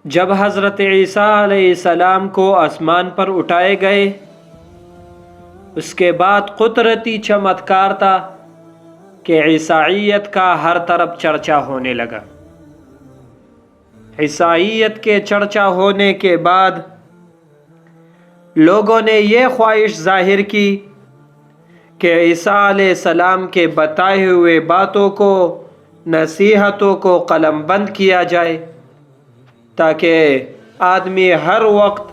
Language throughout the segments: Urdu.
جب حضرت عیسیٰ علیہ السلام کو آسمان پر اٹھائے گئے، اس کے بعد قدرتی چمتکار تھا کہ عیسائیت کا ہر طرف چرچا ہونے لگا۔ عیسائیت کے چرچا ہونے کے بعد لوگوں نے یہ خواہش ظاہر کی کہ عیسیٰ علیہ السلام کے بتائے ہوئے باتوں کو، نصیحتوں کو قلم بند کیا جائے، تاکہ آدمی ہر وقت،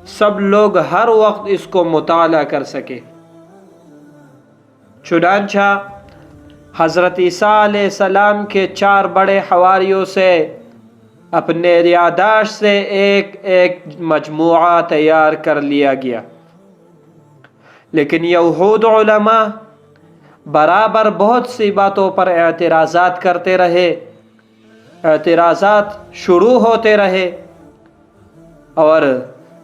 سب لوگ ہر وقت اس کو مطالعہ کر سکے۔ چنانچہ حضرت عیسیٰ علیہ السلام کے 4 بڑے حواریوں سے اپنے یادداشت سے ایک مجموعہ تیار کر لیا گیا، لیکن یہود علماء برابر بہت سی باتوں پر اعتراضات کرتے رہے، اعتراضات شروع ہوتے رہے، اور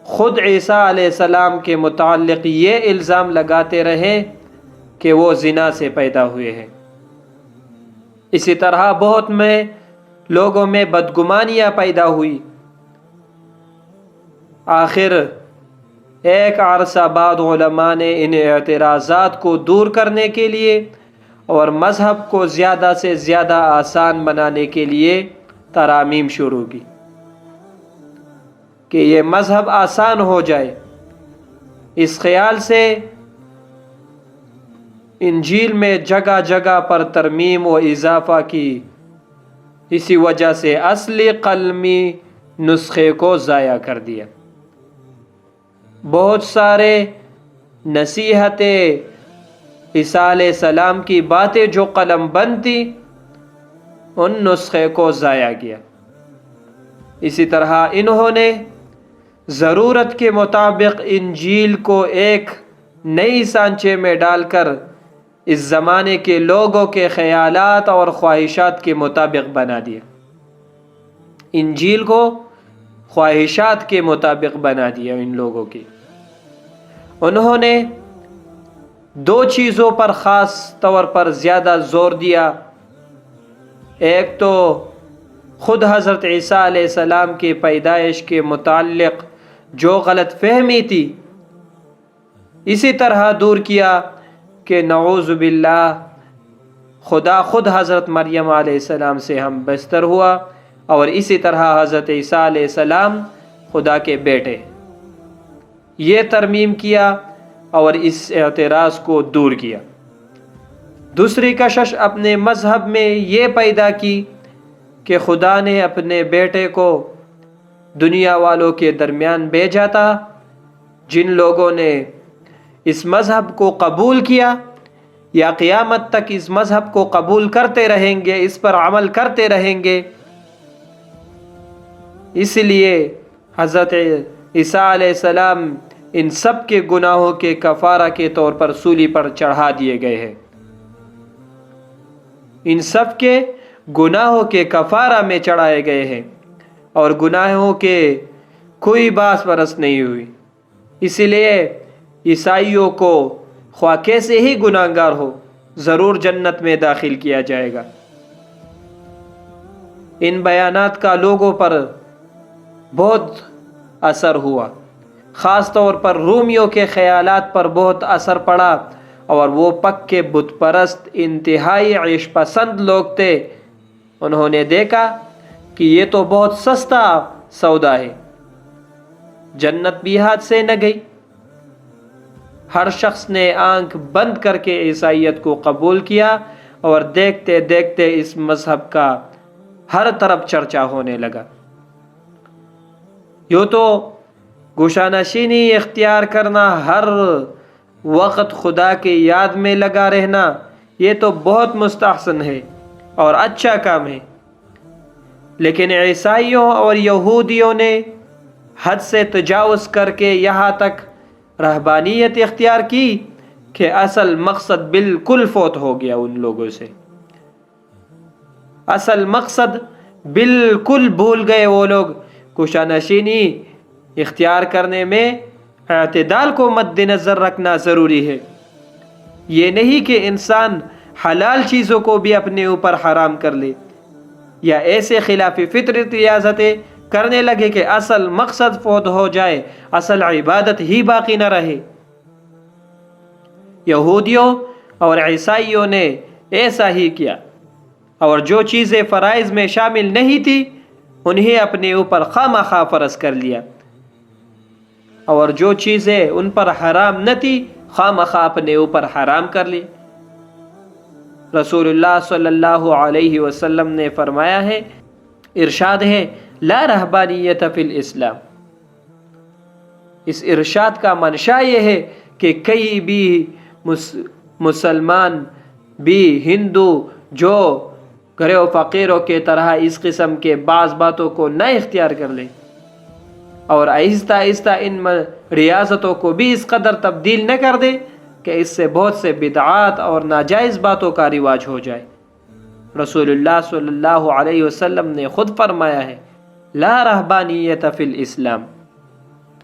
خود عیسیٰ علیہ السلام کے متعلق یہ الزام لگاتے رہے کہ وہ زنا سے پیدا ہوئے ہیں۔ اسی طرح بہت میں لوگوں میں بدگمانیاں پیدا ہوئی۔ آخر ایک عرصہ بعد علماء نے ان اعتراضات کو دور کرنے کے لیے اور مذہب کو زیادہ سے زیادہ آسان بنانے کے لیے ترامیم شروع کی کہ یہ مذہب آسان ہو جائے۔ اس خیال سے انجیل میں جگہ جگہ پر ترمیم و اضافہ کی، اسی وجہ سے اصلی قلمی نسخے کو ضائع کر دیا۔ بہت سارے نصیحتیں، عیسیٰ علیہ السلام کی باتیں جو قلم بند تھی، ان نسخے کو ضائع کیا۔ اسی طرح انہوں نے ضرورت کے مطابق انجیل کو ایک نئی سانچے میں ڈال کر اس زمانے کے لوگوں کے خیالات اور خواہشات کے مطابق بنا دیا۔ انجیل کو خواہشات کے مطابق بنا دیا ان لوگوں کی۔ انہوں نے 2 چیزوں پر خاص طور پر زیادہ زور دیا۔ ایک تو خود حضرت عیسیٰ علیہ السلام کی پیدائش کے متعلق جو غلط فہمی تھی، اسی طرح دور کیا کہ نعوذ باللہ خدا خود حضرت مریم علیہ السلام سے ہم بستر ہوا، اور اسی طرح حضرت عیسیٰ علیہ السلام خدا کے بیٹے۔ یہ ترمیم کیا اور اس اعتراض کو دور کیا۔ دوسری کشش اپنے مذہب میں یہ پیدا کی کہ خدا نے اپنے بیٹے کو دنیا والوں کے درمیان بھیجا تھا۔ جن لوگوں نے اس مذہب کو قبول کیا یا قیامت تک اس مذہب کو قبول کرتے رہیں گے، اس پر عمل کرتے رہیں گے، اس لیے حضرت عیسیٰ علیہ السلام ان سب کے گناہوں کے کفارہ کے طور پر سولی پر چڑھا دیے گئے ہیں۔ ان سب کے گناہوں کے کفارہ میں چڑھائے گئے ہیں، اور گناہوں کے کوئی باس برس نہیں ہوئی۔ اسی لیے عیسائیوں کو خواہ کیسے ہی گناہگار ہو، ضرور جنت میں داخل کیا جائے گا۔ ان بیانات کا لوگوں پر بہت اثر ہوا، خاص طور پر رومیوں کے خیالات پر بہت اثر پڑا، اور وہ پکے بت پرست انتہائی عیش پسند لوگ تھے۔ انہوں نے دیکھا کہ یہ تو بہت سستا سودا ہے، جنت بھی ہاتھ سے نہ گئی۔ ہر شخص نے آنکھ بند کر کے عیسائیت کو قبول کیا، اور دیکھتے دیکھتے اس مذہب کا ہر طرف چرچا ہونے لگا۔ یوں تو گوشانشینی اختیار کرنا، ہر وقت خدا کی یاد میں لگا رہنا، یہ تو بہت مستحسن ہے اور اچھا کام ہے، لیکن عیسائیوں اور یہودیوں نے حد سے تجاوز کر کے یہاں تک رہبانیت اختیار کی کہ اصل مقصد بالکل فوت ہو گیا ان لوگوں سے۔ اصل مقصد بالکل بھول گئے وہ لوگ۔ کوشانشینی اختیار کرنے میں اعتدال کو مد نظر رکھنا ضروری ہے۔ یہ نہیں کہ انسان حلال چیزوں کو بھی اپنے اوپر حرام کر لے، یا ایسے خلاف فطرت ریاضتیں کرنے لگے کہ اصل مقصد فوت ہو جائے، اصل عبادت ہی باقی نہ رہے۔ یہودیوں اور عیسائیوں نے ایسا ہی کیا، اور جو چیزیں فرائض میں شامل نہیں تھی انہیں اپنے اوپر خواہ فرض کر لیا، اور جو چیزیں ان پر حرام نہ تھی خواہ اپنے اوپر حرام کر لی۔ رسول اللہ صلی اللہ علیہ وسلم نے فرمایا ہے، ارشاد ہے، لا رہبانیت فی الاسلام۔ اس ارشاد کا منشا یہ ہے کہ کئی بھی مسلمان بھی ہندو جو گھرے و فقیروں کے طرح اس قسم کے بعض باتوں کو نہ اختیار کر لے، اور آہستہ آہستہ ان ریاستوں کو بھی اس قدر تبدیل نہ کر دے کہ اس سے بہت سے بدعات اور ناجائز باتوں کا رواج ہو جائے۔ رسول اللہ صلی اللہ علیہ وسلم نے خود فرمایا ہے، لا رہبانیت فی الاسلام۔